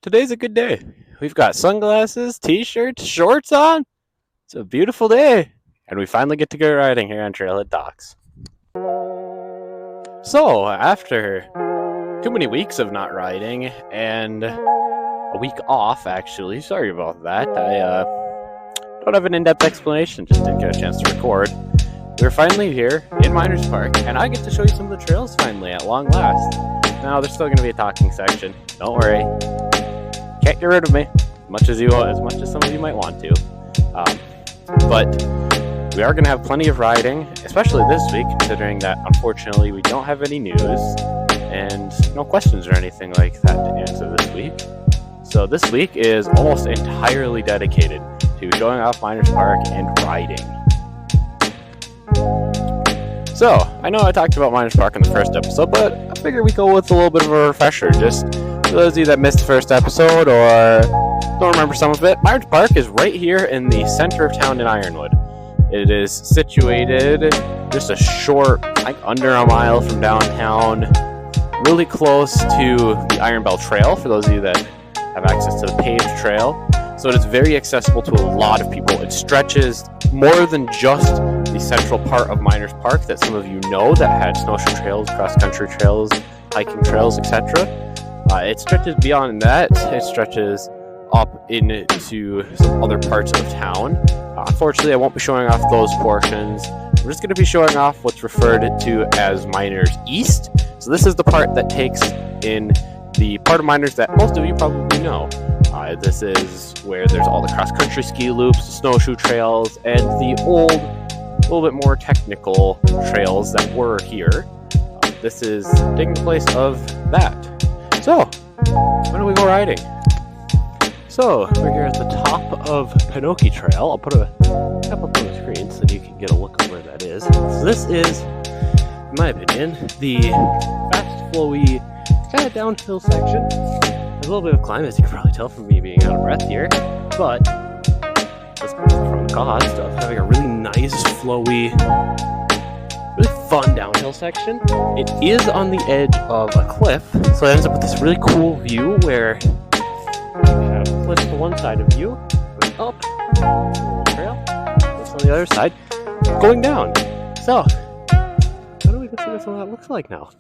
Today's a good day. We've got sunglasses, t-shirts, shorts on. It's a beautiful day. And we finally get to go riding here on Trailhead Docks. So, after too many weeks of not riding, and a week off, actually, sorry about that. I don't have an in-depth explanation, just didn't get a chance to record. We're finally here in Miners Park, and I get to show you some of the trails finally at long last. Now, there's still going to be a talking section. Don't worry. Can't get rid of me, as much as some of you might want to. But we are going to have plenty of riding, especially this week, considering that unfortunately we don't have any news and no questions or anything like that to answer this week. So this week is almost entirely dedicated to showing off Miners Park and riding. So, I know I talked about Miners Park in the first episode, but I figured we go with a little bit of a refresher, just for those of you that missed the first episode or don't remember some of it. Miners Park is right here in the center of town in Ironwood. It is situated just a short, like under a mile from downtown, really close to the Iron Bell Trail, for those of you that have access to the paved trail. So it is very accessible to a lot of people. It stretches more than just the central part of Miners Park that some of you know that had snowshoe trails, cross-country trails, hiking trails, etc. It stretches beyond that. It stretches up into some other parts of town. Unfortunately, I won't be showing off those portions. We're just going to be showing off what's referred to as Miners East. So this is the part that takes in the part of Miners that most of you probably know. This is where there's all the cross-country ski loops, snowshoe trails, and the old, a little bit more technical trails that were here. This is taking the place of that. So, when do we go riding? So, we're here at the top of Pinocchio Trail. I'll put a couple up on the screen so you can get a look at where that is. So this is, in my opinion, the fast, flowy, kind of downhill section. There's a little bit of climb, as you can probably tell from me being out of breath here, but that's from the cost of having a really nice, flowy, really fun downhill section. It is on the edge of a cliff, so it ends up with this really cool view where you have cliffs to one side of you, going up, a little trail, cliffs on the other side, going down. So, how do we consider what that looks like now?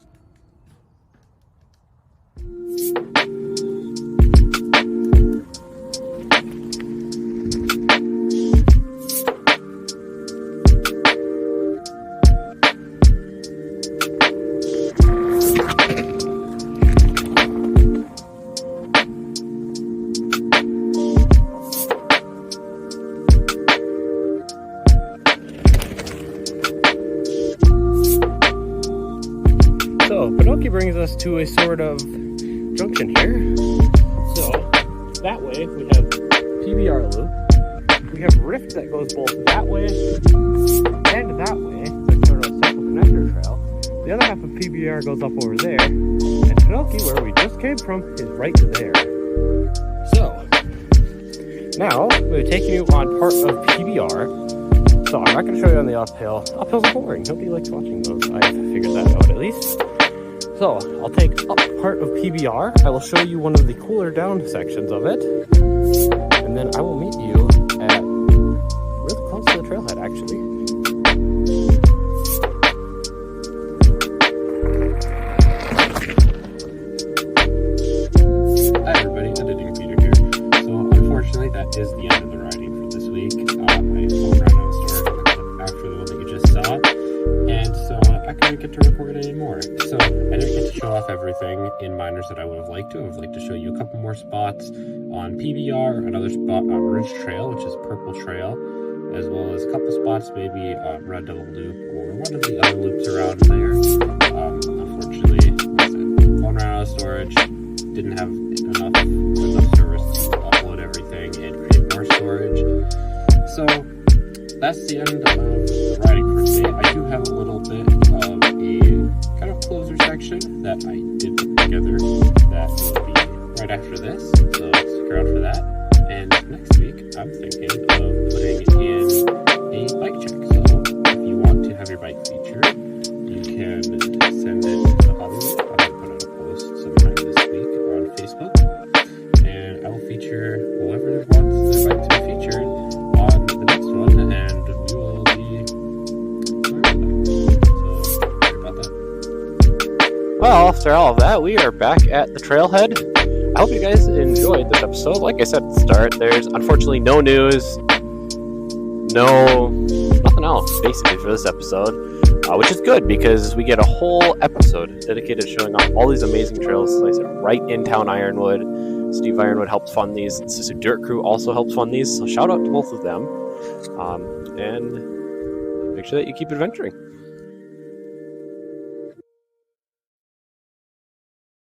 So, Pinocchio brings us to a sort of junction here. So, that way we have PBR loop. We have Rift that goes both that way and that way. That's sort of a central connector trail. The other half of PBR goes up over there. And Pinocchio, where we just came from, is right there. So, now we're taking you on part of PBR. So, I'm not going to show you on the uphill. Uphills are boring. Nobody likes watching those. I've figured that out at least. So, I'll take up part of PBR, I will show you one of the cooler down sections of it, and then I will meet you at really close to the trailhead, actually. Hi everybody, Editing Peter here. So, unfortunately, that is the end of the riding for this week. I pulled right on the story after the one that you just saw. And so I couldn't get to record it anymore. So I didn't get to show off everything in Miners that I would have liked to. I would like to show you a couple more spots on PBR, another spot on Ridge Trail, which is Purple Trail, as well as a couple spots maybe on Red Devil Loop or one of the other loops around there. Unfortunately, phone ran out of storage, didn't have enough service to upload everything and create more storage. So that's the end of the riding for today. I do have a little bit of a kind of closer section that I did put together that will be right after this, so stick around for that. And next week, I'm thinking of putting in a bike check. So if you want to have your bike featured, you can send it to the hobby. I'm going to put out a post sometime this week on Facebook. And feature whoever wants their bike to be featured on the next one, and we will be sorry about that. Well, after all of that, we are back at the Trailhead. I hope you guys enjoyed this episode. Like I said at the start, there's unfortunately no news, nothing else basically for this episode, which is good because we get a whole episode dedicated to showing off all these amazing trails, like I said, right in town Ironwood. Steve Ironwood helped fund these. Sister Dirt Crew also helped fund these, so shout out to both of them. And make sure that you keep adventuring.